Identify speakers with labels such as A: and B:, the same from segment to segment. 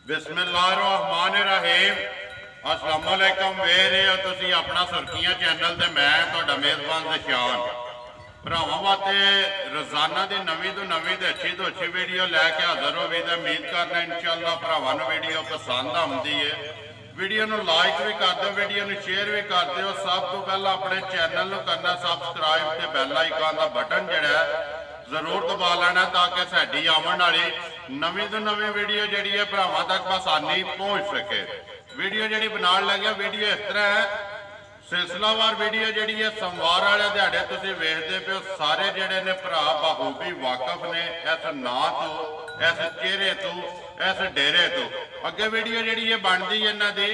A: बिस्मिल्लाहिर्रहमानिर्रहीम। अस्सलाम वालेकुम। ਵੇਖ ਰਹੇ ਹੋ ਤੁਸੀਂ ਆਪਣਾ ਸੁਰਖੀਆਂ ਚੈਨਲ ਤੇ ਮੈਂ ਤੁਹਾਡਾ ਮੇਜ਼ਬਾਨ ਜ਼ਸ਼ਾਨ। ਭਰਾਵਾਂ ਵਾਸਤੇ ਰੋਜ਼ਾਨਾ ਦੀ ਨਵੀਂ ਤੋਂ ਨਵੀਂ ਤੇ ਅੱਛੀ ਤੋਂ ਅੱਛੀ ਵੀਡੀਓ ਲੈ ਕੇ ਹਾਜ਼ਰ ਹੋਵੇ ਤੇ ਉਮੀਦ ਕਰਦਾ ਇਨਸ਼ਾਅੱਲਾ ਭਰਾਵਾਂ ਨੂੰ ਵੀਡੀਓ ਪਸੰਦ ਆਉਂਦੀ ਹੈ। ਵੀਡੀਓ ਨੂੰ ਲਾਈਕ ਵੀ ਕਰ ਦਿਓ, ਵੀਡੀਓ ਨੂੰ ਸ਼ੇਅਰ ਵੀ ਕਰ ਦਿਓ। ਸਭ ਤੋਂ ਪਹਿਲਾਂ ਆਪਣੇ ਚੈਨਲ ਨੂੰ ਕਰਨਾ ਸਬਸਕ੍ਰਾइब ਤੇ ਬੈਲ ਆਈਕਨ ਦਾ ਬਟਨ ਜਿਹੜਾ ਜ਼ਰੂਰ दबा लेना ताकि साड़ी आवन वाली नवीं तो नवीं वीडियो जी है भरावां तक आसानी पहुँच सके। वीडियो जी बना लगे वीडियो इस तरह है, सिलसिलावार वीडियो जी है। सोमवार वाले दिहाड़े तुसीं वेखदे पे हो सारे जिहड़े ने भरा बखूबी वाकफ ने इस नां तो, इस चेहरे तो, इस डेरे तो। अगे वीडियो जी है बनती है इन्हां दी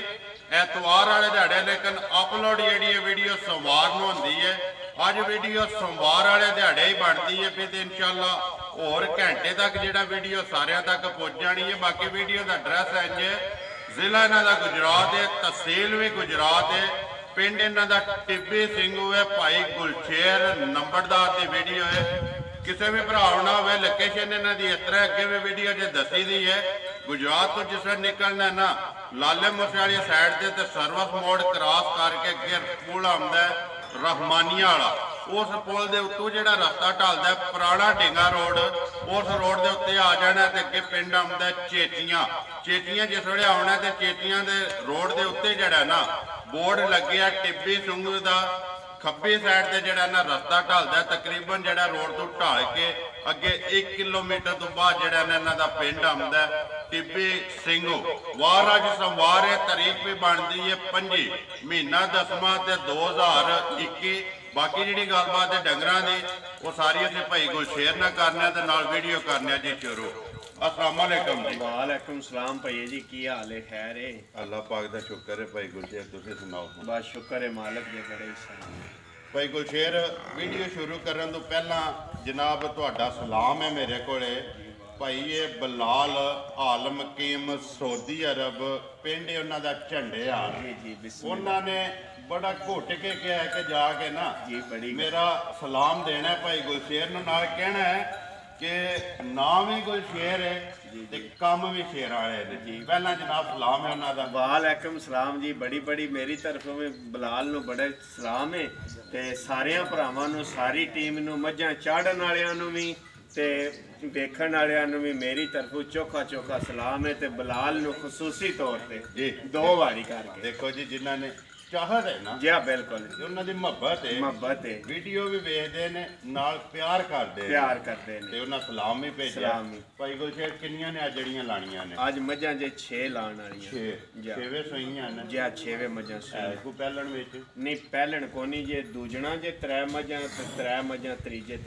A: एतवार वाले दिहाड़े, लेकिन अपलोड जी वीडियो सोमवार नूं हुंदी है। अज वीडियो सोमवार वाले दिहाड़े ही बनती है फिर इंशाअल्लाह होर घंटे तक जिहड़ा वीडियो सारियां तक पहुँच जानी है। बाकी वीडियो का एड्रैस है इंज, जिला इन्हां दा गुजरात है, तहसील भी गुजरात है, पिंड इन्हां दा टिब्बी सिंघू है, भाई गुलशेर नंबरदार की वीडियो है। किसी भी भरा ना हो लोकेशन इन्हां दी इस तरह अगे भी वीडियो जो दसी दी है। गुजरात तो जिस निकलना ना लाले मूसे वाली साइड से सर्विस मोड़ क्रॉस करके अगे पुल आउंदा है रहमानिया वाला, उस पुल के उत्तों जो रस्ता ढलता पुराना ढिंगा रोड, उस रोड के उत्ते आ जाना तो अगे पिंड आउंदा चेटियां। चेटियां जिस वे आना तो चेटियां के रोड के उत्ते जड़ा ना बोर्ड लगे टिब्बी सिंघू का खब्बी साइड से जड़ा ना रस्ता ढलता तकरीबन जड़ा रोड तो ढल के अगे 1 किलोमीटर तो बाद जड़ा इन्हां दा पिंड आउंदा टिब्बी सिंघू। वार अज सोमवार है, तारीख भी बनती है 5 महीना 10वां ते 2021। बाकी जी गलबात है डंगरां दी वो सारी असीं भाई गुलशेर नाल करने ते नाल वीडियो करने जी शुरू। अस्सलाम वालेकुम जी।
B: वालेकुम सलाम भाई जी, की हाल है? खैर है?
A: अल्लाह पाक दा शुक्र है। भाई गुलशेर तुसीं सुनाओ?
B: बस शुक्र है मालिक दे बड़े सलाम।
A: भाई गुलशेर वीडियो शुरू करने तो पहला जनाब तुहाडा सलाम है मेरे कोले। भाई ये बलाल आलम कीम सऊदी अरब पिंड उन्हां दा झंडे हाल
B: जी
A: उन्होंने बड़ा घुट के कहा है कि जाके ना
B: जी बड़ी
A: मेरा सलाम देना है भाई गुलशेर नूं, नाल कहना है कि नाम ही गुलशेर है ते काम भी शेर वाले ने जी। पहला जनाब सलाम है उन्हां दा।
B: वालेकुम सलाम जी, बड़ी बड़ी मेरी तरफों में बलाल नूं बड़े सलाम है ते सारियां भरावां नूं, सारी टीम नूं, मझां चाढ़न वालियां नूं भी ते वेखण वालियां नूं भी मेरी तरफों चोखा चोखा सलाम है। ते बलाल नूं खसूसी तौर पे
A: जी
B: 2 वारी करके
A: देखो जी जिन्हां ने चाहत है ना
B: जी हाँ बिल्कुल
A: उन्हां दी मुहब्बत है, वीडियो भी वेखदे ने नाल प्यार करदे
B: ने
A: ते उन्हां सलाम भी भेजिया।
B: सलाम भी।
A: भाई गुलशेर किन्नियां ने जड़ियां लाणियां ने?
B: आज मझां जे 6 लाण वालियां
A: 6 सईयां ने
B: जी। 6 मझां सही
A: को पहलन विच
B: नहीं पहलन कोनी जे दूजना जे 3 मझां ते 3 मझां त्रीजे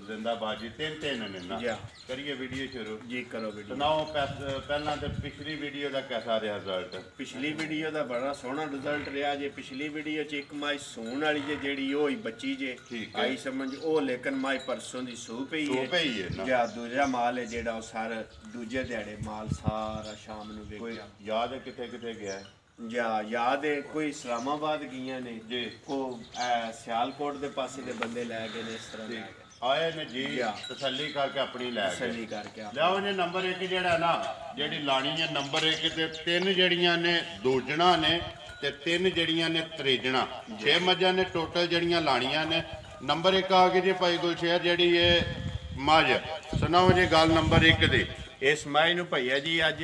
A: जिंदाबाद जी 3 ने ना।
B: जी
A: करिए वीडियो शुरू
B: जी करो वीडियो।
A: सुनाओ पहला तो पिछली वीडियो का कैसा रहा रिजल्ट?
B: पिछली वीडियो का बड़ा सोहना रिजल्ट रहा जे। पिछली वीडियो च एक माई सून वाली जे जेड़ी ओ ही बची जे आई समझ ओ, लेकिन माई परसों दी सू पई है ना। जा दूजा माल है जेड़ा सारा दूजे दिहाड़े माल सारा शाम नूं वेखिया।
A: याद है किथे किथे गया है?
B: जा याद है कोई इस्लामाबाद गईयां ने
A: जी,
B: को सियालकोट दे पासे दे बंदे लै गए ने, इस तरह
A: आए ने जी तसल्ली करके अपनी लै
B: तसल्ली करके
A: लियाओ ने। नंबर 1 जेड़ा ना जेड़ी लानी है नंबर 1 ते 3 जड़ियां ने दूजना ने ते 3 जड़ियां ने त्रीजना। 6 मझां ने टोटल जड़ियां लानियां ने। नंबर 1 आ गई जी भाई गुलशेर जेड़ी है मझ। सुनाओ जी गल नंबर 1 दी।
B: इस माई नूं भैया जी अज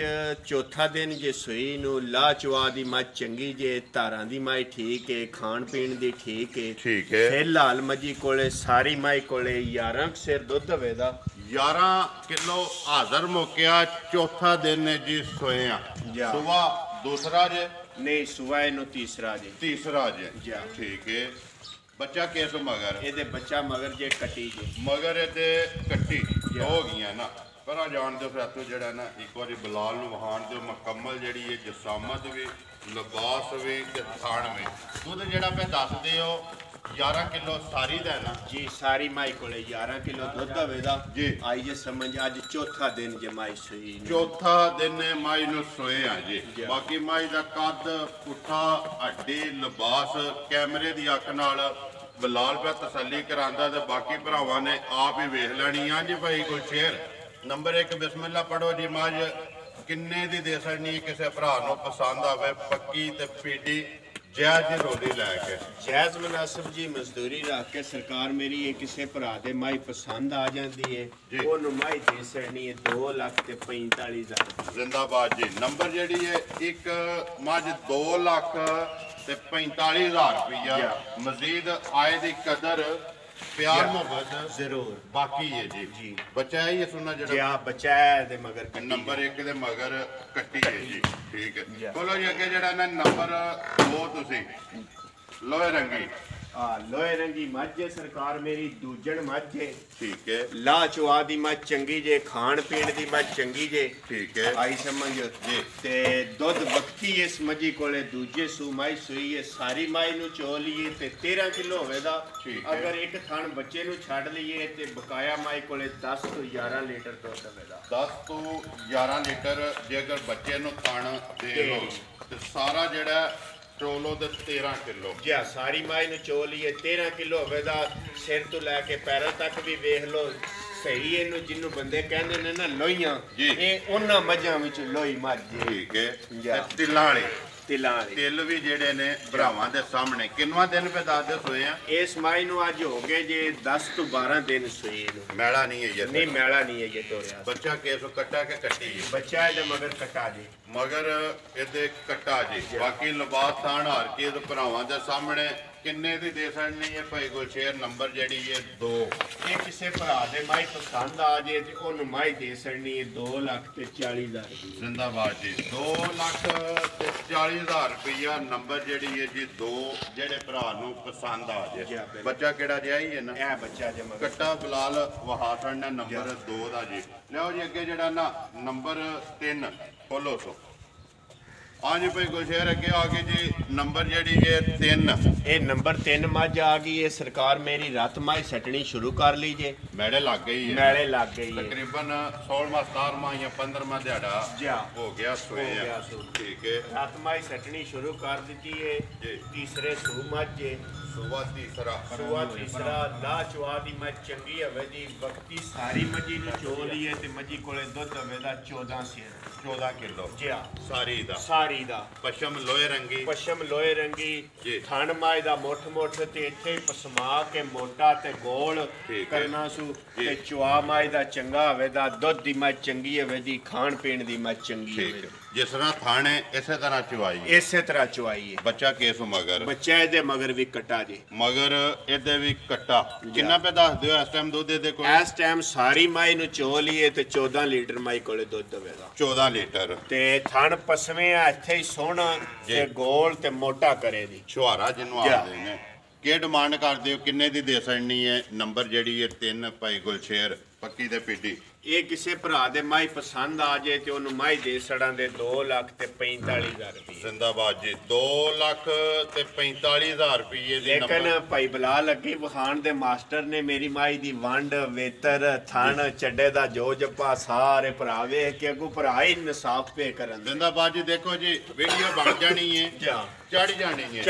B: चौथा दिन जे सूई नूं ला चवा दी मझ चंगी जे, धारां दी माई ठीक है, खाण पीण दी ठीक है। फिर लाल मजी कोले सारी माई कोले 11 सिर दुध होवे दा
A: 11 किलो हाजर मुक्या। चौथा दिन है जी सोया सुबह दूसरा जे
B: नहीं सुबह इनू तीसरा
A: जे ठीक है। बच्चा किस मगर
B: ये बच्चा मगर जे कटी जे
A: मगर ये कट्टी हो गई ना। पर जान दो फिर जरा ना एक बार बलाल वहान दो मुकम्मल जी है जसामत भी लिबास भी थान भी दुध जरा पे दस दो 11 किलो सारी दा ना
B: जी। सारी माई को 11 किलो दुध होवेगा
A: जी।
B: आई जे समझ अज चौथा दिन जे माई सोई,
A: चौथा दिन माई नूं सोए आ जी। बाकी माई दा कद पुट्ठा हड्डी लिबास कैमरे दी अख नाल बलाल पे तसल्ली करांदा ते बाकी भरावां ने आप ही वेख लैनी आ जी। भाई गुलशेर नंबर 1 बिस्मिल्लाह पढ़ो जी। मझ ਕਿੰਨੇ ਦੀ ਦੇ ਸਕਣੀ ਕਿਸੇ ਭਰਾ ਨੂੰ ਪਸੰਦ ਆਵੇ ਪੱਕੀ ਤੇ ਪੀਟੀ ਜਾਇਜ਼ ਦੀ ਰੋਲੀ ਲੈ ਕੇ
B: ਜਾਇਜ਼ ਮੁਨਾਸਿਬ ਜੀ ਮਜ਼ਦੂਰੀ ਰੱਖ ਕੇ ਸਰਕਾਰ ਮੇਰੀ ਇਹ ਕਿਸੇ ਭਰਾ ਦੇ ਮਾਈ ਪਸੰਦ ਆ ਜਾਂਦੀ ਹੈ ਉਹਨੂੰ ਮਾਈ ਦੇ ਸਕਣੀ ਹੈ 2,45,000
A: ਜ਼ਿੰਦਾਬਾਦ ਜੀ। ਨੰਬਰ ਜਿਹੜੀ ਹੈ ਇੱਕ ਮੱਝ 2 ਲੱਖ ਤੇ 45,000 ਰੁਪਈਆ ਮਜ਼ੀਦ ਆਏ ਦੀ ਕਦਰ प्यार मोहब्बत
B: जरूर
A: बाकी है जी
B: जी
A: बच्चा है ये सुनना जरा
B: जी हाँ बच्चा है दे मगर
A: नंबर 1 दे मगर कट्टी है जी ठीक है बोलो जी अगे जड़ा ना नंबर 2 तुसी लोहे रंगी
B: लोहे रंगी मझ सरकार मेरी दूजन मझ है
A: ठीक है
B: ला चुआ दी मझ चंगी जे खान पीन दी मझ चंगी जे ठीक है आई समझ जी ते दुध बक्ती इस मझी कोले दूजे सू माई सुई है सारी माई नु चो लिए ते 13 किलो होवेदा अगर एक थान बच्चे नु छाड़ लिए ते बकाया माई कोले 10 तो 11 लीटर दुध होवेदा 10
A: तो 11 लीटर जे अगर बच्चे नु थान दे लो ते सारा जेड़ा चोलो दे 13 किलो
B: जी सारी माई नु चो लिए 13 किलो होवेदा सिर तो लैके पैरों तक भी वेख लो सही इनू जिन्नू बंदे कहंदे ने ना लोहियां ये उन्हां मझां विच लोही मझ
A: ठीक है तिल्लां वाली तिल भी जेड़े ने भरावां दे सामने किन्नवां दिन पे दादे सोए हैं
B: इस माई नु आज हो गए जे 10 तो 12 दिन सोए नु
A: मैला नहीं है ये
B: नहीं मैला नहीं है ये तोरिया
A: बच्चा केस कट्टा के कट्टी है
B: बच्चा है मगर कट्टा जी
A: मगर ਇਹਦੇ कट्टा जी बाकी लिबास थान हार के भरावां दे सामने किन्ने दी दे सकनी है भाई गुलशेर नंबर जेड़ी है 2
B: ये किसे भरा दे माई पसंद आ जे ते ओनु माई दे सकनी है 2,40,000
A: जिंदाबाद जी 2,40,000 रुपया नंबर जेड़ी है जी 2 जेड़े भरा नु पसंद आ जे बच्चा केड़ा जिहा ही है ना
B: ए बच्चा जे मगर
A: कट्टा बिलाल वहासन ने नंबर 2 दा जी लियो जी अगे जेड़ा ना नंबर 3 खोलो सो हाँ जी भाई गुलशेर अगे आ गई जी नंबर जेड़ी है 3
B: ये नंबर 3 मझ आ गई है सरकार मेरी रात माई सटनी शुरू कर लीजिए
A: मैड़े लग गई है
B: मैड़े लग गई है
A: तकरीबन 16वां 17वां या 15वां दिहाड़ा हो गया सोए ठीक है
B: रात माई सटनी शुरू कर दी है तीसरे सू मझ
A: सुबह तीसरा
B: ला चुआ दी मझ चंगी हवे जी वक्ती सारी मझी नु चो लिए ते मझी कोले दुध हवे दा 14
A: किलो
B: जी हां
A: सारी दा पशम लोहे रंगी
B: थन माई दा मोठ ते इथे पसमा के मोटा ते गोल करना सु ते चुआ माई दा चंगा हवे दा दुध दी मझ चंगी हवे दी खान पीन दी मझ चंगी हवे
A: जिस तरह थाने इसे तरह
B: चुवाई है
A: बच्चा केस मगर
B: बच्चा ਇਹਦੇ ਮਗਰ ਵੀ ਕੱਟਾ ਜੀ
A: मगर ਇਹਦੇ ਵੀ ਕੱਟਾ ਕਿੰਨਾ ਪੇ ਦੱਸ ਦਿਓ ਇਸ ਟਾਈਮ ਦੁੱਧ ਦੇ ਕੋਲ
B: ਇਸ ਟਾਈਮ ਸਾਰੀ ਮਾਈ ਨੂੰ ਚੋ ਲਈਏ ਤੇ 14 ਲੀਟਰ ਮਾਈ ਕੋਲੇ ਦੁੱਧ ਦੇਵੇਗਾ
A: 14 ਲੀਟਰ
B: ਤੇ ਥਣ ਪਸਵੇਂ ਆ ਇੱਥੇ ਹੀ ਸੋਹਣਾ ਤੇ ਗੋਲ ਤੇ ਮੋਟਾ ਕਰੇ ਦੀ
A: ਛੁਹਾਰਾ ਜਿਹਨੂੰ ਆਖਦੇ ਨੇ ਕੀ ਡਿਮਾਂਡ ਕਰਦੇ ਹੋ ਕਿੰਨੇ ਦੀ ਦੇ ਸਕਣੀ ਹੈ ਨੰਬਰ ਜਿਹੜੀ ਹੈ 3 ਭਾਈ ਗੁਲਸ਼ੇਰ ਪੱਕੀ ਤੇ ਪੀਡੀ
B: ਇਹ ਕਿਸੇ ਭਰਾ ਦੇ ਮਾਈ ਪਸੰਦ ਆ ਜੇ ਤੇ ਉਹਨੂੰ ਮਾਈ ਦੇ ਸੜਾਂ ਦੇ 2,45,000 ਰੁਪਏ
A: ਜ਼ਿੰਦਾਬਾਦ ਜੀ 2,45,000 ਰੁਪਏ ਦੀ
B: ਲੇਕਿਨ ਭਾਈ ਬਲਾਲ ਅੱਗੇ ਵਖਾਣ ਦੇ ਮਾਸਟਰ ਨੇ ਮੇਰੀ ਮਾਈ ਦੀ ਵੰਡ ਵੇਤਰ ਥਣ ਚੱਡੇ ਦਾ ਜੋ ਜੱਪਾ ਸਾਰੇ ਭਰਾ ਵੇਖ ਕੇ ਅੱਗੋਂ ਭਰਾ ਹੀ ਇਨਸਾਫ ਪੇ ਕਰਨ
A: ਜ਼ਿੰਦਾਬਾਦ ਜੀ ਦੇਖੋ ਜੀ ਵੀਡੀਓ ਬਣ ਜਾਣੀ ਹੈ ਚੜ ਜਾਣੀ ਹੈ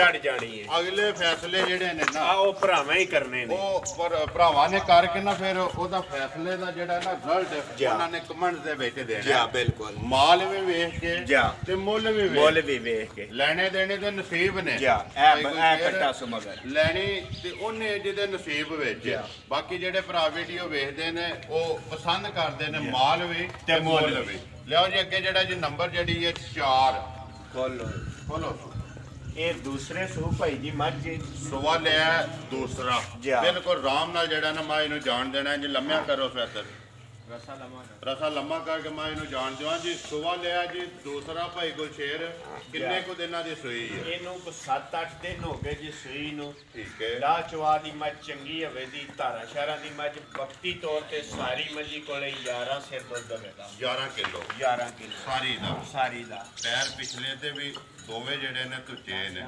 A: ਅਗਲੇ ਫੈਸਲੇ ਜਿਹੜੇ ਨੇ ਨਾ
B: ਉਹ ਭਰਾਵਾਂ ਹੀ ਕਰਨੇ ਨੇ
A: ਉਹ ਭਰਾਵਾਂ ਨੇ ਕਰਕੇ ਨਾ ਫਿਰ ਉਹਦਾ ਫੈਸਲੇ ਦਾ ਜਿਹੜਾ ਨਾ ਰਿਜ਼ਲਟ ਉਹਨਾਂ ਨੇ ਕਮੈਂਟ ਦੇ ਵਿੱਚ ਦੇਣਾ
B: ਜੀ ਬਿਲਕੁਲ
A: ਮਾਲ ਵੀ ਵੇਖ ਕੇ ਤੇ ਮੁੱਲ ਵੀ ਵੇਖ ਕੇ ਲੈਣੇ ਦੇਣੇ ਦੇ ਨਸੀਬ ਨੇ
B: ਜੀ ਇਹ ਕੱਟਾ ਸਮਗਰ
A: ਲੈਣੀ ਤੇ ਉਹਨੇ ਜਿਹਦੇ ਨਸੀਬ ਵਿੱਚ ਬਾਕੀ ਜਿਹੜੇ ਭਰਾ ਵੀਡੀਓ ਵੇਖਦੇ ਨੇ ਉਹ ਪਸੰਦ ਕਰਦੇ ਨੇ ਮਾਲ ਵੀ ਤੇ ਮੁੱਲ ਵੀ ਲਿਓ ਜੀ ਅੱਗੇ ਜਿਹੜਾ ਜੀ ਨੰਬਰ ਜਿਹੜੀ ਹੈ 4 ਖੋਲੋ
B: ਇਹ ਦੂਸਰੇ ਸੂ ਭਾਈ ਜੀ ਮੱਝ
A: ਸੁਵਾ ਲਿਆ ਦੂਸਰਾ ਬਿਲਕੁਲ ਆਰਾਮ ਨਾਲ ਜਿਹੜਾ ਨਾ ਮਾਂ ਇਹਨੂੰ ਜਾਣ ਦੇਣਾ ਜੀ ਲੰਮਿਆ ਕਰੋ ਫਿਰ रसा लम्मा करके मैं इन्हू जान देवां जी सुबह लिया जी दूसरा भाई गुलशेर किन्ने को दिनां दी सूई है
B: इनू 7-8 दिन हो गए जी सूई नू
A: ठीक है
B: ला चवा दी मझ चंगी हवे दी धारा शहरां दी मझ वक्ती तौर ते सारी मझी कोले 11 सिर दुध देवेगा
A: 11 किलो सारी दा पैर पिछले ते भी दोवे जेड़े ने तुचे ने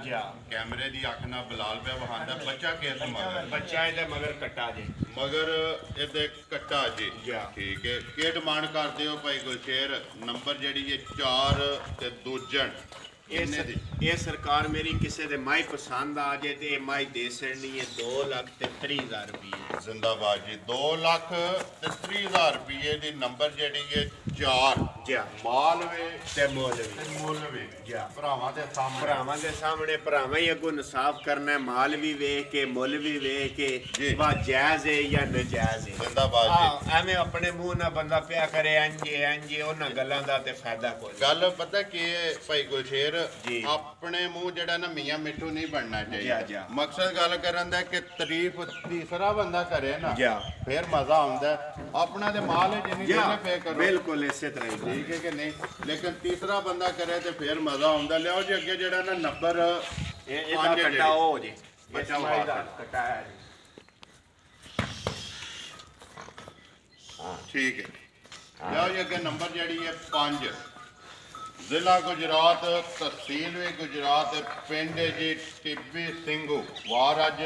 A: कैमरे दी अख ना बिलाल पे वहांदा बच्चा केस मगर
B: बच्चा इहदे मगर कट्टा जी
A: मगर इहदे कट्टा जी ठीक है के डिमांड करदे हो भाई गुलशेर नंबर जेड़ी है 4 ते दूजन
B: ये सरकार मेरी किसी दे माई पसंद आ जाए तो माई दे सकनी है 2,30,000 रुपये
A: जिंदाबाद जी 2,30,000 रुपये दी नंबर जेड़ी है 4
B: ਜੀ
A: ਮਾਲਵੇ
B: ਤੇ ਮੌਲਵੀ
A: ਤੇ ਮੁੱਲਵੇ
B: ਜੀ
A: ਭਰਾਵਾਂ ਦੇ ਸਾਹਮਣੇ
B: ਭਰਾਵਾਂ ਦੇ ਸਾਹਮਣੇ ਭਰਾਵਾਂ ਹੀ ਅੱਗੋਂ ਇਨਸਾਫ ਕਰਨਾ ਹੈ, ਮਾਲ ਵੀ ਵੇਖ ਕੇ ਮੁੱਲ ਵੀ ਵੇਖ
A: ਜੀ।
B: ਕੇ ਵਾ ਜਾਇਜ਼ ਹੈ ਜਾਂ ਨਜਾਇਜ਼ ਹੈ।
A: ਜ਼ਿੰਦਾਬਾਦ ਜੀ।
B: ਐਵੇਂ ਆਪਣੇ ਮੂੰਹ ਨਾਲ ਬੰਦਾ ਪਿਆ ਕਰੇ ਇੰਜ ਉਹਨਾਂ ਗੱਲਾਂ ਦਾ ਤੇ ਫਾਇਦਾ ਕੋਈ
A: ਗੱਲ ਪਤਾ ਕੀ ਹੈ ਭਾਈ ਗੁਲਸ਼ੇਰ,
B: ਜੀ।
A: ਆਪਣੇ ਮੂੰਹ ਜਿਹੜਾ ਨਾ ਮੀਆਂ ਮਿੱਠੂ ਨਹੀਂ ਬਣਨਾ
B: ਜੀ।
A: ਚਾਹੀਦਾ। ਮਕਸਦ ਗੱਲ ਕਰਨ ਦਾ ਕਿ ਤਾਰੀਫ ਤੀਸਰਾ ਬੰਦਾ ਕਰੇ ਨਾ
B: ਜੀ।
A: ਫਿਰ ਮਜ਼ਾ ਆਉਂਦਾ। ਆਪਣਾ ਤੇ ਮਾਲ ਹੈ ਜਿੰਨੀ ਦੇਰ ਪੇ ਕਰੋ
B: ਬਿਲਕੁਲ ਇਸੇ ਤਰ੍ਹਾਂ ਹੀ
A: ਠੀਕ ਹੈ ਕਿ ਨਹੀਂ, ਲੇਕਿਨ ਤੀਸਰਾ ਬੰਦਾ ਕਰੇ ਤੇ ਫਿਰ ਮਜ਼ਾ ਆਉਂਦਾ। ਲਿਆਓ ਜੀ ਅੱਗੇ ਜਿਹੜਾ ਨਾ ਨੰਬਰ
B: ਇਹਦਾ ਕੱਟਾ ਹੋ ਜੇ
A: ਬੱਚਾ
B: ਕੱਟਾ ਹੈ
A: ਠੀਕ ਹੈ। ਲਿਆਓ ਜੀ ਅੱਗੇ ਨੰਬਰ ਜਿਹੜੀ ਹੈ 5, ਜ਼ਿਲ੍ਹਾ ਗੁਜਰਾਤ, ਤਹਿਸੀਲ ਵੀ ਗੁਜਰਾਤ, ਪਿੰਡ ਹੈ ਜੀ ਟਿੱਬੀ ਸਿੰਘੂ, ਵਾਰ ਅੱਜ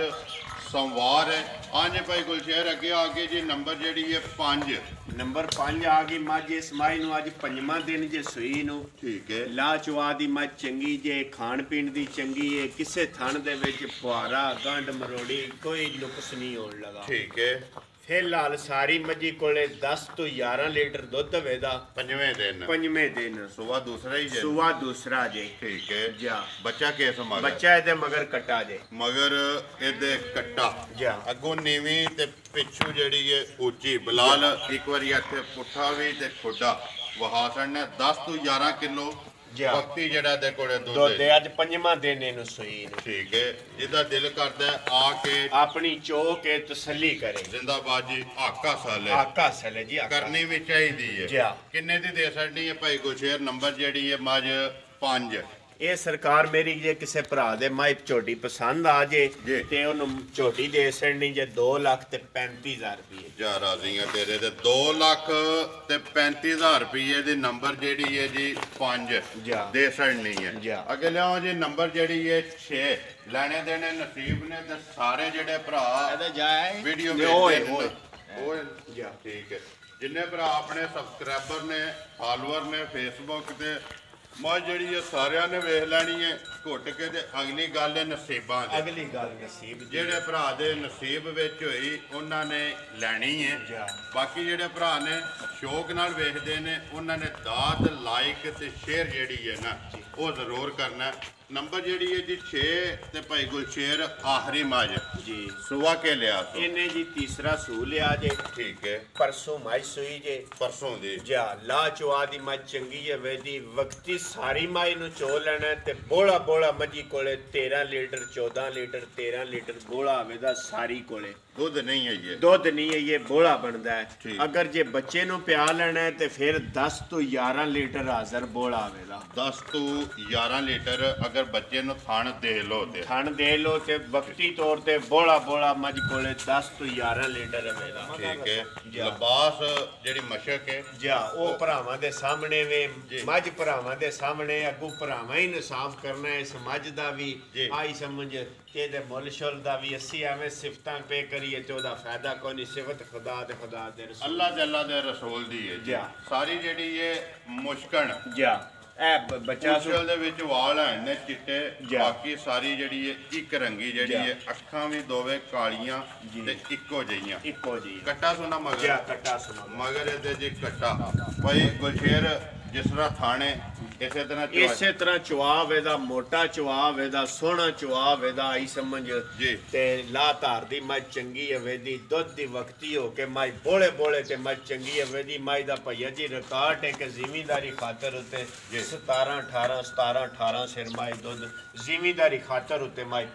A: ਸੋਮਵਾਰ ਹੈ। ਹਾਂਜੀ ਭਾਈ ਗੁਲਸ਼ੇਰ ਅੱਗੇ ਆ ਕੇ ਜੀ ਨੰਬਰ ਜਿਹੜੀ ਹੈ 5
B: ਨੰਬਰ 5 ਆ ਗਈ ਮੱਝ ਇਸ ਮਾਈ ਨੂੰ ਅੱਜ 5ਵਾਂ ਦਿਨ ਜੇ ਸੂਈ ਨੂੰ।
A: ਠੀਕ ਹੈ।
B: ਲਾ ਚਵਾ ਦੀ ਮੱਝ ਚੰਗੀ ਜੇ, ਖਾਣ ਪੀਣ ਦੀ ਚੰਗੀ ਹੈ, ਕਿਸੇ ਥਣ ਦੇ ਵਿੱਚ ਫੁਹਾਰਾ ਗੰਢ ਮਰੋੜੀ ਕੋਈ ਨੁਕਸ ਨਹੀਂ ਹੋਣ ਲਗਾ।
A: ਠੀਕ ਹੈ।
B: ਫਿਲਹਾਲ ਸਾਰੀ ਮੱਝੀ ਕੋਲੇ 10 ਤੋਂ 11 ਲੀਟਰ ਦੁੱਧ ਹੋਵੇਗਾ।
A: 5ਵੇਂ ਦਿਨ
B: ਸੂਆ
A: ਦੂਸਰਾ ਹੀ ਜੇ।
B: ਸੂਆ ਦੂਸਰਾ ਜੇ।
A: ਠੀਕ ਹੈ।
B: ਜਾ
A: ਬੱਚਾ ਕਿਸ ਮਗਰ?
B: ਬੱਚਾ ਇਹਦੇ ਮਗਰ ਕੱਟਾ ਜੇ।
A: ਮਗਰ ਇਹਦੇ ਕੱਟਾ
B: ਜਾ
A: ਅੱਗੋਂ ਨੀਵੀਂ ਤੇ ਪਿੱਛੂ ਜਿਹੜੀ ਹੈ ਉੱਚੀ। ਬਲਾਲ ਇੱਕ ਵਾਰੀ ਇੱਥੇ ਪੁੱਠਾ ਵੀ ਤੇ ਖੁੱਡਾ ਵਹਾਸਣ ਨੇ 10 ਤੋਂ 11 ਕਿਲੋ
B: ਜਾ
A: ਵਕਤੀ ਜਿਹੜਾ ਦੇ ਕੋਲੇ
B: ਦੁੱਧ
A: ਦੁੱਧ
B: ਹੈ ਅੱਜ 5ਵਾਂ ਦਿਨ ਇਹਨੂੰ ਸੂਈ ਨੂੰ।
A: ਠੀਕ ਹੈ। ਜਿਹਦਾ ਦਿਲ ਕਰਦਾ ਹੈ ਆ ਕੇ
B: ਆਪਣੀ ਚੋ ਕੇ ਤਸੱਲੀ ਕਰੇ।
A: ਜ਼ਿੰਦਾਬਾਦ ਜੀ। ਆਕਾ ਸਾਲੇ
B: ਆਕਾ ਸਲੇ ਜੀ ਆਕਾ।
A: ਕਰਨੀ ਵੀ ਚਾਹੀਦੀ ਹੈ।
B: ਜਾ
A: ਕਿੰਨੇ ਦੀ ਦੇ ਸਕਦੀ ਹੈ ਭਾਈ ਗੁਲਸ਼ੇਰ? ਨੰਬਰ ਜਿਹੜੀ ਹੈ ਮੱਝ 5।
B: ਇਹ ਸਰਕਾਰ ਮੇਰੀ ਜੇ ਕਿਸੇ ਭਰਾ ਦੇ ਮਾਈ ਝੋਟੀ ਪਸੰਦ ਆ ਜੇ
A: ਜੀ।
B: ਤੇ ਉਹਨੂੰ ਝੋਟੀ ਦੇ ਸੜਨੀ ਜੇ 2,35,000 ਰੁਪਏ।
A: ਜਾ ਰਾਜ਼ੀਆਂ ਤੇਰੇ ਤੇ 2,35,000 ਰੁਪਏ ਦੀ ਨੰਬਰ ਜਿਹੜੀ ਹੈ ਜੀ 5
B: ਜਾ।
A: ਦੇ ਸੜਨੀ ਹੈ।
B: ਜਾ।
A: ਅੱਗੇ ਲਿਆਓ ਜੀ ਨੰਬਰ ਜਿਹੜੀ ਹੈ 6 ਲੈਣੇ ਦੇਣੇ ਨਸੀਬ ਨੇ ਤੇ ਸਾਰੇ ਜਿਹੜੇ ਭਰਾ
B: ਇਹਦਾ ਜਾਏ
A: ਵੀਡੀਓ
B: ਓਏ
A: ਵੇਖਦੇ
B: ਓਏ
A: ਨੇ ਓਏ
B: ਜਾ।
A: ਠੀਕ ਹੈ। ਜਿੰਨੇ ਭਰਾ ਆਪਣੇ ਸਬਸਕ੍ਰਾਈਬਰ ਨੇ, ਫਾਲੋਅਰ ਨੇ ਫੇਸਬੁੱਕ ਤੇ, ਮੱਝ ਜਿਹੜੀ ਹੈ ਸਾਰਿਆਂ ਨੇ ਵੇਖ ਲੈਣੀ ਹੈ ਘੁੱਟ ਕੇ। ਤੇ ਅਗਲੀ ਗੱਲ ਹੈ ਨਸੀਬਾਂ ਦੀ।
B: ਅਗਲੀ ਗੱਲ ਨਸੀਬ ਦੀ।
A: ਜਿਹੜੇ ਭਰਾ ਦੇ ਨਸੀਬ ਵਿੱਚ ਹੋਈ ਉਹਨਾਂ ਨੇ ਲੈਣੀ ਹੈ।
B: ਜਾ।
A: ਬਾਕੀ ਜਿਹੜੇ ਭਰਾ ਨੇ ਸ਼ੌਕ ਨਾਲ ਵੇਖਦੇ ਨੇ ਉਹਨਾਂ ਨੇ ਦਾਤ, ਲਾਈਕ ਤੇ ਸ਼ੇਅਰ ਜਿਹੜੀ ਹੈ ਨਾ ਉਹ ਜ਼ਰੂਰ ਕਰਨਾ। ਨੰਬਰ ਜਿਹੜੀ ਹੈ ਜੀ 6 ਤੇ ਭਾਈ ਗੁਲਸ਼ੇਰ ਆਖਰੀ ਮੱਝ
B: ਜੀ
A: ਸੁਆ ਕੇ ਲਿਆ ਸੋ।
B: ਇਹਨੇ ਜੀ ਤੀਸਰਾ ਸੂ ਲਿਆ ਜੇ।
A: ਠੀਕ ਹੈ।
B: ਪਰਸੋਂ ਮਾਈ ਸੂਈ ਜੇ।
A: ਪਰਸੋਂ ਦੀ
B: ਜਾ ਲਾ ਚਵਾ ਦੀ ਮੱਝ ਚੰਗੀ ਹੈ ਵੇਦੀ ਵਕਤੀ ਸਾਰੀ ਮਾਈ ਨੂੰ ਚੋ ਲੈਣਾ ਤੇ ਬੋਲਾ ਬੋਲਾ ਮੱਝੀ ਕੋਲੇ 13 ਲੀਟਰ 14 ਲੀਟਰ 13 ਲੀਟਰ ਬੋਲਾ ਆਵੇਦਾ ਸਾਰੀ ਕੋਲੇ।
A: ਦੁੱਧ ਨਹੀਂ ਹੈ ਇਹ।
B: ਦੁੱਧ ਨਹੀਂ ਹੈ ਇਹ ਬੋਲਾ ਬਣਦਾ ਹੈ।
A: ਠੀਕ।
B: ਅਗਰ ਜੇ ਬੱਚੇ ਨੂੰ ਪਿਆ ਲੈਣਾ ਹੈ ਤੇ ਫਿਰ 10 ਤੋਂ 11 ਲੀਟਰ ਹਾਜ਼ਰ ਬੋਲਾ ਆਵੇਗਾ।
A: 10 ਤੋਂ 11 ਲੀਟਰ ਅਗਰ ਬੱਚੇ ਨੂੰ ਥਣ ਦੇ ਲੋ ਤੇ
B: ਥਣ ਦੇ ਲੋ ਤੇ ਵਕਤੀ ਤੌਰ ਤੇ ਬੋਲਾ ਬੋਲਾ ਮੱਝ ਕੋਲੇ 10 ਤੋਂ 11 ਲੀਟਰ ਆਵੇਗਾ।
A: ਠੀਕ ਹੈ।
B: ਜਾ।
A: ਲਿਬਾਸ ਜਿਹੜੀ ਮਸ਼ਕ ਹੈ
B: ਜਾ ਉਹ ਭਰਾਵਾਂ ਦੇ ਸਾਹਮਣੇ ਵੇ
A: ਜੀ।
B: ਮੱਝ ਭਰਾਵਾਂ ਦੇ ਸਾਹਮਣੇ ਅੱਗੂ ਭਰਾਵਾਂ ਹੀ ਇਨਸਾਫ ਕਰਨਾ ਹੈ। ਇਸ ਮੱਝ ਦਾ ਵੀ
A: ਜੀ।
B: ਆਈ ਸਮਝ ਤੇ ਇਹਦੇ ਮੁੱਲ ਸ਼ੁਲ ਦਾ ਵੀ ਅਸੀਂ ਐਵੇਂ ਸਿਫਤਾਂ ਪੇ ਕਰੀਏ ਤੇ ਉਹਦਾ ਫਾਇਦਾ ਕੋਈ ਨਹੀਂ। ਸਿਫਤ ਖੁਦਾ ਦੇ ਰਸੂਲ
A: ਅੱਲਾ ਦੇ ਰਸੂਲ ਦੀ ਹੈ ਜੀ।
B: ਜਾ।
A: ਸਾਰੀ ਜਿਹੜੀ ਇਹ ਮੁਸ਼ਕਣ
B: ਜਾ ਇਹ ਬੱਚਾ
A: ਮੁਸ਼ਕਲ ਦੇ ਵਿੱਚ ਵਾਲ ਹਨ ਨੇ ਚਿੱਟੇ।
B: ਜਾ।
A: ਬਾਕੀ ਸਾਰੀ ਜਿਹੜੀ ਹੈ ਇੱਕ ਰੰਗੀ ਜਿਹੜੀ
B: ਜਾ।
A: ਹੈ, ਅੱਖਾਂ ਵੀ ਦੋਵੇਂ ਕਾਲੀਆਂ
B: ਜੀ।
A: ਤੇ ਇੱਕੋ ਜਿਹੀਆਂ।
B: ਇੱਕੋ ਜੀ
A: ਕੱਟਾ ਸੁਣਾ
B: ਜਾ
A: ਮਗਰ
B: ਕੱਟਾ ਸੁਣਾ
A: ਮਗਰ ਇਹਦੇ ਜੀ ਕੱਟਾ। ਭਾਈ ਗੁਲਸ਼ੇਰ ਜਿਸ ਤਰ੍ਹਾਂ ਥਾਣੇ ਇਸੇ ਤਰ੍ਹਾਂ
B: ਇਸੇ ਤਰ੍ਹਾਂ ਚੁਆਵ ਇਹਦਾ ਮੋਟਾ ਚੁਆਵ ਇਹਦਾ ਸੋਹਣਾ ਚੁਆਵ ਇਹਦਾ ਆਈ ਸਮਝ
A: ਜੀ।
B: ਤੇ ਲਾ ਧਾਰ ਦੀ ਮੱਝ ਚੰਗੀ ਹੈ ਦੀ ਦੁੱਧ ਦੀ ਵਕਤੀ ਹੋ ਕੇ ਮੱਝ ਬੋਲੇ ਬੋਲੇ ਤੇ ਮੱਝ ਚੰਗੀ ਹੈ ਦੀ ਮੱਝ ਦਾ ਭਈਆ ਜੀ ਰਿਕਾਰਡ ਹੈ ਕਿ ਜ਼ਿਮੀਂਦਾਰੀ ਖਾਤਰ ਉੱਤੇ
A: ਜੀ।
B: 17 18 ਸਿਰ ਮੱਝ ਦੁੱਧ ਜ਼ਿਮੀਂਦਾਰੀ ਖਾਤਰ ਉੱਤੇ ਮੱਝ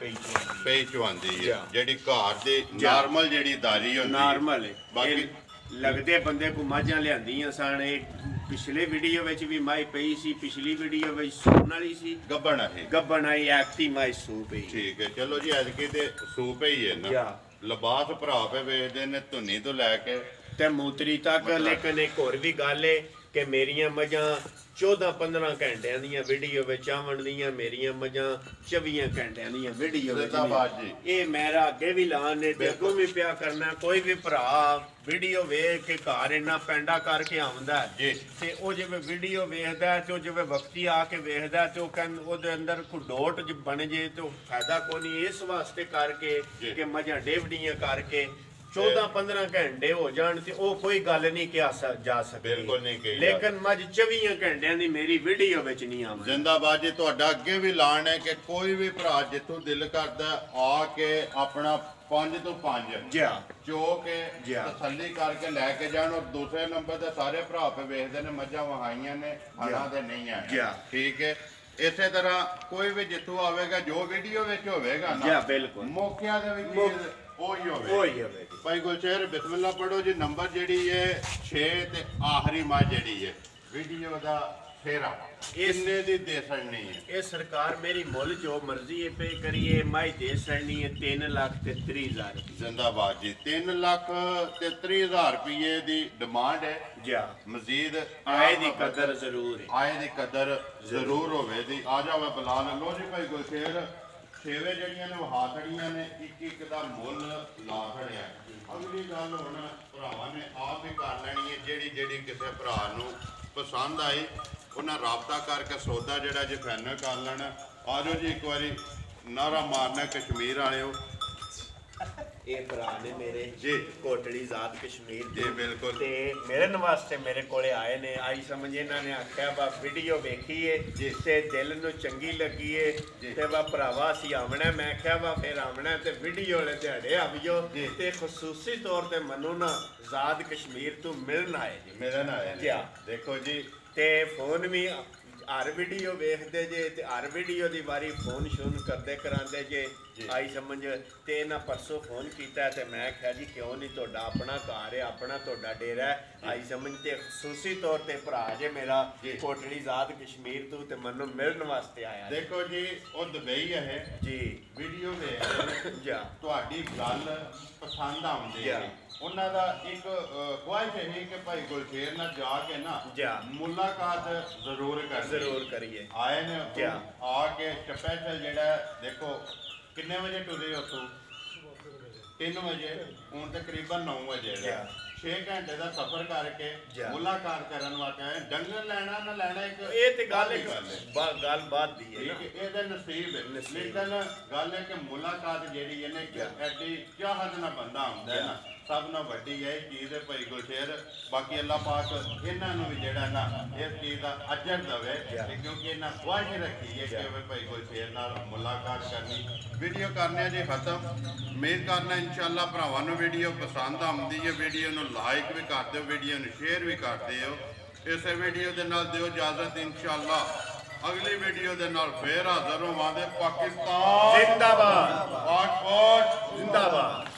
B: ਪਈ
A: ਚੁਆਂਦੀ ਹੈ।
B: ਜਾ।
A: ਜਿਹੜੀ ਘਰ ਦੀ
B: ਜਾ।
A: ਨਾਰਮਲ ਜਿਹੜੀ ਦਾਰੀ ਹੁੰਦੀ ਹੈ।
B: ਨਾਰਮਲ ਹੈ।
A: ਬਾਕੀ
B: ਇਹ ਲੱਗਦੇ ਬੰਦੇ ਕੋ ਮੱਝਾਂ ਲਿਆਂਦੀਆਂ ਸਨ। ਇਹ ਪਿਛਲੇ ਵੀਡੀਓ ਵਿੱਚ ਵੀ ਮਾਈ ਪਈ ਸੀ। ਪਿਛਲੀ ਵੀਡੀਓ ਵਿੱਚ ਸੂਣ ਵਾਲੀ ਸੀ।
A: ਗੱਬਣ ਹੈ।
B: ਗੱਬਣ ਆਈ ਐਕਟੀ ਮਾਈ ਸੂ ਪਈ।
A: ਠੀਕ ਹੈ। ਚਲੋ ਜੀ ਐਤਕੀ ਤੇ ਸੂਪ ਹੀ ਹੈ ਨਾ।
B: ਜਾ।
A: ਲਿਬਾਸ ਭਰਾ ਪੇ ਵੇਚਦੇ ਨੇ ਧੁੰਨੀ ਤੋਂ ਲੈ ਕੇ
B: ਤੇ ਮੂਤਰੀ ਤੱਕ। ਲੇਕਿਨ ਇੱਕ ਹੋਰ ਵੀ ਗੱਲ ਏ ਕਿ ਮੇਰੀਆਂ ਮੱਝਾਂ 14-15 ਘੰਟਿਆਂ ਦੀਆਂ ਵੀਡੀਓ ਵਿੱਚ ਆਵਣ ਦੀਆਂ, ਮੇਰੀਆਂ ਮੱਝਾਂ 24 ਘੰਟਿਆਂ ਦੀਆਂ ਵੀਡੀਓ ਵਿੱਚ
A: ਜ਼ਿੰਦਾਬਾਦ ਜੀ।
B: ਇਹ ਮੇਰਾ ਅੱਗੇ ਵੀ ਲਾਣ ਨੇ ਤੇ ਅੱਗੋਂ ਵੀ ਪਿਆ ਕਰਨਾ। ਕੋਈ ਵੀ ਭਰਾ ਵੀਡੀਓ ਵੇਖ ਕੇ ਘਰ ਇੰਨਾ ਪੈਂਡਾ ਕਰਕੇ ਆਉਂਦਾ
A: ਜੀ।
B: ਤੇ ਉਹ ਜਿਵੇਂ ਵੀਡੀਓ ਵੇਖਦਾ ਤੇ ਉਹ ਜਿਵੇਂ ਵਕਤੀ ਆ ਕੇ ਵੇਖਦਾ ਤੇ ਉਹ ਕਹਿੰਦਾ ਉਹਦੇ ਅੰਦਰ ਕੋਈ ਡੋਟ ਬਣ ਜੇ ਤੇ ਉਹ ਫਾਇਦਾ ਕੋਈ ਨਹੀਂ। ਇਸ ਵਾਸਤੇ ਕਰਕੇ
A: ਜੀ।
B: ਕਿ ਮੱਝਾਂ ਡੇਵੜੀਆਂ ਕਰਕੇ 14-15 ਘੰਟੇ ਹੋ ਜਾਣ ਤੇ ਉਹ ਕੋਈ ਗੱਲ ਨਹੀਂ ਕਿਹਾ ਜਾ ਸਕਦੀ,
A: ਬਿਲਕੁਲ ਨਹੀਂ ਕਹੀ
B: ਲੇਕਿਨ ਮੱਝ 24 ਘੰਟਿਆਂ ਦੀ ਮੇਰੀ ਵੀਡੀਓ ਵਿੱਚ ਨਹੀਂ ਆਉਂਦੀ।
A: ਜਿੰਦਾਬਾਦ ਜੀ। ਤੁਹਾਡਾ ਅੱਗੇ ਵੀ ਐਲਾਨ ਹੈ ਕਿ ਕੋਈ ਵੀ ਭਰਾ ਜਿੱਥੋਂ ਦਿਲ ਕਰਦਾ ਆ ਕੇ ਆਪਣਾ 5 ਤੋਂ 5 ਚੋ ਕੇ ਤਸੱਲੀ ਕਰਕੇ ਲੈ ਕੇ ਜਾਣ। ਔਰ ਦੂਸਰੇ ਨੰਬਰ ਤੇ ਸਾਰੇ ਭਰਾ ਪੇ ਵੇਖਦੇ ਨੇ ਮੱਝਾਂ ਵਹਾਈਆਂ ਨੇ, ਹਣਾ ਦੇ ਨਹੀਂ ਹੈ, ਠੀਕ ਹੈ। ਇਸੇ ਤਰ੍ਹਾਂ ਕੋਈ ਵੀ ਜਿੱਥੋਂ ਆਵੇਗਾ ਜੋ ਵੀਡੀਓ ਵਿੱਚ ਹੋਵੇਗਾ ਨਾ,
B: ਬਿਲਕੁਲ
A: ਮੌਕਿਆਂ ਦੇ ਵਿੱਚ ਉਹੀ ਹੋਵੇ। ਭਾਈ ਗੁਲਸ਼ੇਰ ਬਿਸਮਿਲ੍ਲਾ ਪੜੋ ਜੀ। ਨੰਬਰ ਜਿਹੜੀ ਹੈ 6 ਤੇ ਆਖਰੀ ਮੱਝ ਜਿਹੜੀ ਹੈ ਵੀਡੀਓ ਦਾ ਫੇਰਾ ਕਿੰਨੇ ਦੀ ਦੇ ਸਕਣੀ ਹੈ?
B: ਇਹ ਸਰਕਾਰ ਮੇਰੀ ਮੁੱਲ ਜੋ ਮਰਜ਼ੀ ਪੇ ਕਰੀਏ, ਮੈਂ ਦੇ ਸਕਣੀ ਹੈ 3,30,000 ਰੁਪਏ।
A: ਜਿੰਦਾਬਾਦ ਜੀ। 3,30,000 ਰੁਪਏ ਦੀ ਡਿਮਾਂਡ ਹੈ। ਮਜ਼ੀਦ
B: ਆਏ ਦੀ ਕਦਰ ਜ਼ਰੂਰ ਹੈ,
A: ਆਏ ਦੀ ਕਦਰ ਜ਼ਰੂਰ ਹੋਵੇ ਦੀ। ਆ ਜਾਵੇ ਬਲਾਲ ਲੋ ਜੀ। ਭਾਈ ਗੁਲਸ਼ੇਰ ਛੇਵੇਂ ਜਿਹੜੀਆਂ ਨੇ ਵਹਾ ਖੜੀਆਂ ਨੇ, ਇੱਕ ਦਾ ਮੁੱਲ ਲਾ ਖੜਿਆ। ਅਗਲੀ ਗੱਲ ਹੁਣ ਭਰਾਵਾਂ ਨੇ ਆਪ ਹੀ ਕਰ ਲੈਣੀ ਹੈ। ਜਿਹੜੀ ਕਿਸੇ ਭਰਾ ਨੂੰ ਪਸੰਦ ਆਈ ਉਹਨਾਂ ਰਾਬਤਾ ਕਰਕੇ ਸੌਦਾ ਜਿਹੜਾ ਜੇ ਫਾਈਨਲ ਕਰ ਲੈਣਾ। ਆ ਜਾਓ ਜੀ ਇੱਕ ਵਾਰੀ ਨਾਰਾ ਮਾਰਨਾ ਕਸ਼ਮੀਰ ਵਾਲਿਓ।
B: ਇਹ ਭਰਾ ਨੇ ਮੇਰੇ
A: ਜੀ
B: ਕੋਟੜੀ ਜ਼ਾਤ ਕਸ਼ਮੀਰ
A: ਜੀ ਬਿਲਕੁਲ
B: ਤੇ ਮਿਲਣ ਵਾਸਤੇ ਮੇਰੇ ਕੋਲੇ ਆਏ ਨੇ। ਆਈ ਸਮਝ ਇਹਨਾਂ ਨੇ ਆਖਿਆ ਬਾ ਵੀਡੀਓ ਵੇਖੀਏ ਤੇ ਦਿਲ ਨੂੰ ਚੰਗੀ ਲੱਗੀਏ ਤੇ ਵਾ ਭਰਾਵਾ ਅਸੀਂ ਆਵਣਾ। ਮੈਂ ਕਿਹਾ ਵਾ ਫਿਰ ਆਵਣਾ ਤੇ ਵੀਡੀਓ ਵਾਲੇ ਦਿਹਾੜੇ ਆਵਿਓ ਤੇ ਖਸੂਸੀ ਤੌਰ ਤੇ ਮੈਨੂੰ ਨਾ ਜ਼ਾਤ ਕਸ਼ਮੀਰ ਤੋਂ ਮਿਲਣ ਆਏ ਜੀ।
A: ਮਿਲਣ ਆਏ ਦੇਖੋ ਜੀ।
B: ਤੇ ਫੋਨ ਵੀ ਹਰ ਵੀਡੀਓ ਵੇਖਦੇ ਜੇ ਤੇ ਹਰ ਵੀਡੀਓ ਦੀ ਵਾਰੀ ਫੋਨ ਸ਼ੂਨ ਕਰਦੇ ਕਰਾਂਦੇ ਜੇ। ਆਈ ਸਮਝ ਤੇ ਇਹਨਾਂ ਪਰਸੋਂ ਫੋਨ ਕੀਤਾ ਤੇ ਮੈਂ ਕਿਹਾ ਜੀ ਕਿਉਂ ਨਹੀਂ, ਤੁਹਾਡਾ ਆਪਣਾ ਘਰ ਹੈ, ਆਪਣਾ ਤੁਹਾਡਾ ਡੇਰਾ ਹੈ। ਆਈ ਸਮਝ ਤੇ ਖਸੂਸੀ ਤੌਰ ਤੇ ਭਰਾ ਜੇ ਮੇਰਾ ਕੋਟਲੀ ਜ਼ਾਤ ਕਸ਼ਮੀਰ ਤੋਂ ਤੇ ਮੈਨੂੰ ਮਿਲਣ ਵਾਸਤੇ ਆਇਆ।
A: ਦੇਖੋ ਜੀ ਉਹ ਦੁਬਈ ਹੈ ਜੀ, ਵੀਡੀਓ ਵੇਖ ਤੁਹਾਡੀ ਗੱਲ ਪਸੰਦ ਆਉਂਦੀ ਹੈ। ਉਹਨਾਂ ਦਾ ਇੱਕ ਖੁਆਇਸ਼ ਹੈ ਕਿ ਭਾਈ ਗੁਲਸ਼ੇਰ ਨਾਲ ਜਾ ਕੇ ਨਾ ਮੁਲਾਕਾਤ ਜ਼ਰੂਰ ਕਰੀਏ। ਆਏ ਨੇ ਆ ਕੇ ਸਪੈਸ਼ਲ ਜਿਹੜਾ ਦੇਖੋ ਕਿੰਨੇ ਵਜੇ ਟੁਰੇ ਉੱਥੋਂ 3 ਵਜੇ, ਹੁਣ ਤਕਰੀਬਨ 9 ਵਜੇ 6 ਘੰਟੇ ਦਾ ਸਫ਼ਰ ਕਰਕੇ ਮੁਲਾਕਾਤ ਕਰਨ ਵਾਸਤੇ। ਡੰਗਰ ਲੈਣਾ ਨਾ ਲੈਣਾ ਇੱਕ
B: ਇਹ ਤੇ ਗੱਲ ਬਾਤ ਦੀ ਹੈ,
A: ਇਹਦਾ ਨਸੀਬ ਹੈ। ਲੇਕਿਨ ਗੱਲ ਹੈ ਕਿ ਮੁਲਾਕਾਤ ਜਿਹੜੀ ਇਹਨੇ ਐਡੀ ਚਾਹਤ ਨਾਲ ਬੰਦਾ ਹੁੰਦਾ ਹੈ ਨਾ, ਸਭ ਨਾਲ ਵੱਡੀ ਹੈ ਚੀਜ਼ ਹੈ ਭਾਈ ਗੁਲਸ਼ੇਰ। ਬਾਕੀ ਅੱਲਾਹ ਪਾਕ ਇਹਨਾਂ ਨੂੰ ਵੀ ਜਿਹੜਾ ਨਾ ਇਸ ਚੀਜ਼ ਦਾ ਅਜਰ ਦੇਵੇ, ਕਿਉਂਕਿ ਇਹਨਾਂ ਖੁਆਇਸ਼ ਰੱਖੀ ਹੈ ਕਿ ਭਾਈ ਗੁਲਸ਼ੇਰ ਨਾਲ ਮੁਲਾਕਾਤ ਕਰਨੀ। ਵੀਡੀਓ ਕਰਨੇ ਜੀ ਖਤਮ। ਉਮੀਦ ਕਰਨਾ ਇਨਸ਼ਾਅੱਲਾ ਭਰਾਵਾਂ ਨੂੰ ਵੀਡੀਓ ਪਸੰਦ ਆਉਂਦੀ ਹੈ। ਵੀਡੀਓ ਨੂੰ ਲਾਈਕ ਵੀ ਕਰ ਦਿਓ, ਵੀਡੀਓ ਨੂੰ ਸ਼ੇਅਰ ਵੀ ਕਰ ਦਿਓ। ਇਸੇ ਵੀਡੀਓ ਦੇ ਨਾਲ ਦਿਓ ਇਜਾਜ਼ਤ। ਇਨਸ਼ਾਅੱਲਾ ਅਗਲੀ ਵੀਡੀਓ ਦੇ ਨਾਲ ਫੇਰ ਹਾਜ਼ਰ ਹੋਵਾਂਗੇ। ਪਾਕਿਸਤਾਨ ਜ਼ਿੰਦਾਬਾਦ, ਪਾਕ ਫੌਜ ਜ਼ਿੰਦਾਬਾਦ।